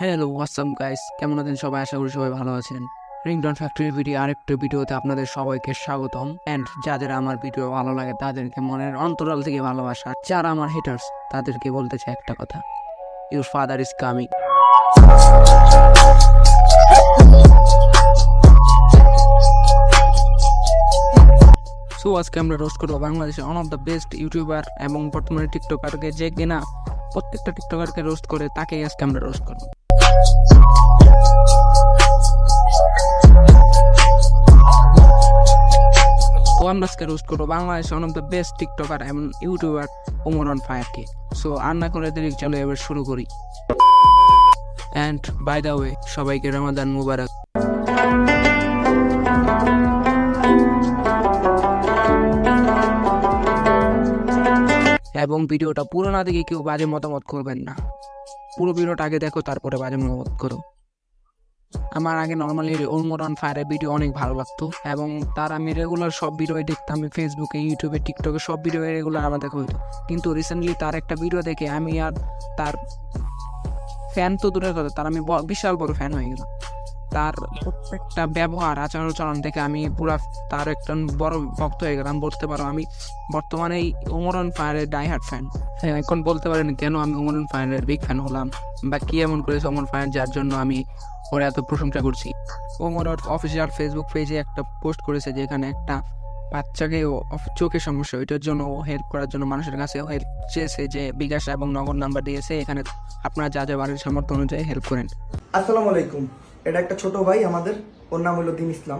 Hello WhatsApp guys, কেমন আছেন সবাই? আশা করি সবাই ভালো আছেন। রিংটন ফ্যাক্টরি ভিডিও আরেকটা ভিডিওতে আপনাদের সবাইকে স্বাগতম। অ্যান্ড যাদের আমার ভিডিও ভালো লাগে তাদেরকে মনের অন্তরাল থেকে ভালোবাসা, যারা আমার হেটার্স তাদেরকে বলতে চাই একটা কথা, your father is coming. So আজকে আমরা রোস্ট করবো বাংলাদেশের one of the best YouTuber এবং বর্তমানে টিকটকারকে, যে কিনা প্রত্যেকটা টিকটকারকে রোস্ট করে, তাকেই আজকে আমরা রোস্ট করবো। তো আমরা আজকে রোস্ট করবো বাংলাদেশের one of the best TikToker এবং ইউটিউবার ওমর অন ফায়ারকে। সো আর না করে দেরি, চলো এবার শুরু করি। অ্যান্ড বাই দ্য ওয়ে, সবাইকে রমাদান মুবারক। এবং ভিডিওটা পুরো না দেখে কেউ বাজে মতামত করবেন না, পুরো ভিডিওটা আগে দেখো তারপরে বাজে মতামত করো। আমার আগে নর্মালি ওমর অন ফায়ারের ভিডিও অনেক ভালো লাগতো এবং তার আমি রেগুলার সব ভিডিও দেখতাম, ফেসবুকে, ইউটিউবে, টিকটকে সব ভিডিও রেগুলার আমার দেখা হইতো। কিন্তু রিসেন্টলি তার একটা ভিডিও দেখে আমি আর তার ফ্যান তো দূরের কথা, তার আমি বিশাল বড় ফ্যান হয়ে গেলাম। তার প্রত্যেকটা ব্যবহার, আচরণ দেখে আমি পুরা তার একটা বড় ভক্ত হয়ে গেলাম বলতে পারো। আমি বর্তমানে এই ওমর অন ফায়ারের ডাইহার্ট ফ্যান। হ্যাঁ, এখন বলতে পারেন কেন আমি ওমর অন ফায়ারের বিগ ফ্যান হলাম বা কি এমন করেছে ওমর ফায়ার যার জন্য আমি ওর এত প্রশংসা করছি। ওমর অফিসিয়াল ফেসবুক পেজে একটা পোস্ট করেছে যেখানে একটা বাচ্চাকে চোখের সমস্যা, ওইটার জন্য ও হেল্প করার জন্য মানুষের কাছে হেল্প চেয়েছে, যে বিকাশ এবং নগদ নাম্বার দিয়েছে, এখানে আপনারা যা যা বাড়ির সামর্থ্য অনুযায়ী হেল্প করেন। আসসালামু আলাইকুম। এটা একটা ছোট ভাই আমাদের, ওর নাম হলো দিন ইসলাম।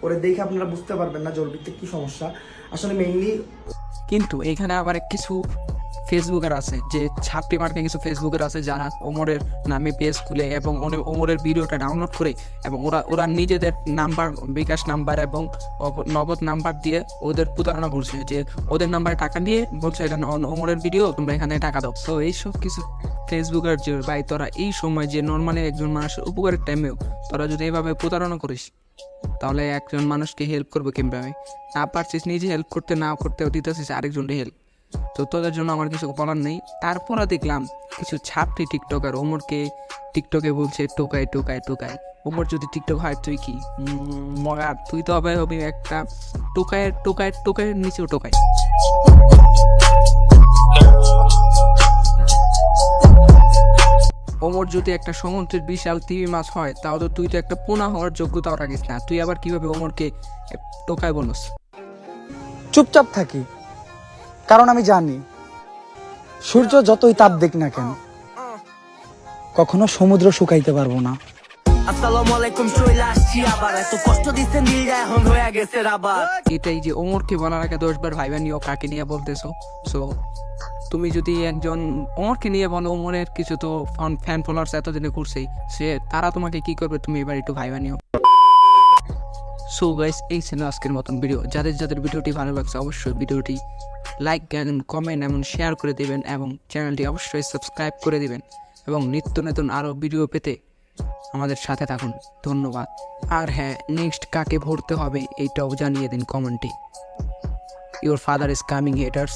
ওরে দেখে আপনারা বুঝতে পারবেন না জোর ভিত্তিক কি সমস্যা আসলে মেইনলি। কিন্তু এখানে আবার কিছু ফেসবুকার আছে, যে ছাত্রী মার্কে কিছু ফেসবুকার আছে যারা ওমরের নামে পেজ খুলে এবং ওমরের ভিডিওটা ডাউনলোড করে এবং ওরা নিজেদের নাম্বার, বিকাশ নাম্বার এবং নগদ নাম্বার দিয়ে ওদের প্রতারণা করছে, যে ওদের নাম্বারে টাকা দিয়ে বলছে এটা ওমরের ভিডিও, তোমরা এখানে টাকা দাও। তো এইসব কিছু ফেসবুকার যে ভাই, তোরা এই সময় যে নর্মালি একজন মানুষের উপকারের টাইমেও তোরা যদি এভাবে প্রতারণা করিস, তাহলে একজন মানুষকে হেল্প করবে কিভাবে? না পারছিস নিজে হেল্প করতে, না করতেও দিতেছিস আরেকজনকে হেল্প। তো তোদের জন্য আমার কিছু বলার নেই। তারপরে দেখলাম কিছু ছাত্রী টিকটকার ওমরকে টিকটকে বলছে টোকাই টোকাই টোকাই। ওমর যদি টিকটক হয় তুই কি মগার? তুই তো হবি একটা টোকায়ের টোকায়ের টোকায়ের নিচেও টোকাই। ওমর যদি একটা সমুদ্রের বিশাল টিভি মাছ হয়, তাও তো তুই তো একটা পোনা হওয়ার যোগ্যতাও রাখিস না। তুই আবার কিভাবে ওমরকে টোকায় বলস? চুপচাপ থাকি, কারণ আমি জানি সূর্য যতই তাপ দিক না কেন কখনো সমুদ্র শুকাইতে পারবো না। আসসালামু আলাইকুম, চলে আসছি আবার। এত কষ্ট দিচ্ছেন দিলটা এখন হয়ে গেছে রাবার। এটাই যে ওমরকে বলার আগে 10 বার ভাইবা নিও কাকে নিয়ে বলতেছো। সো তুমি যদি একজন ওমরকে নিয়ে বলো, ওমরের কিছু তো ফ্যান ফলোয়ার্স এতদিনে করছেই, সে তারা তোমাকে কি করবে তুমি এবার একটু ভাইবা নিও। সো গাইস, এই ছিল আজকের মতন ভিডিও। যাদের যাদের ভিডিওটি ভালো লাগছে অবশ্যই ভিডিওটি লাইক, কমেন্ট এবং শেয়ার করে দেবেন এবং চ্যানেলটি অবশ্যই সাবস্ক্রাইব করে দিবেন এবং নিত্য নতুন আরও ভিডিও পেতে আমাদের সাথে থাকুন। ধন্যবাদ। আর হ্যাঁ, নেক্সট কাকে ভরতে হবে এইটাও জানিয়ে দিন কমেন্টে। Your father is coming haters.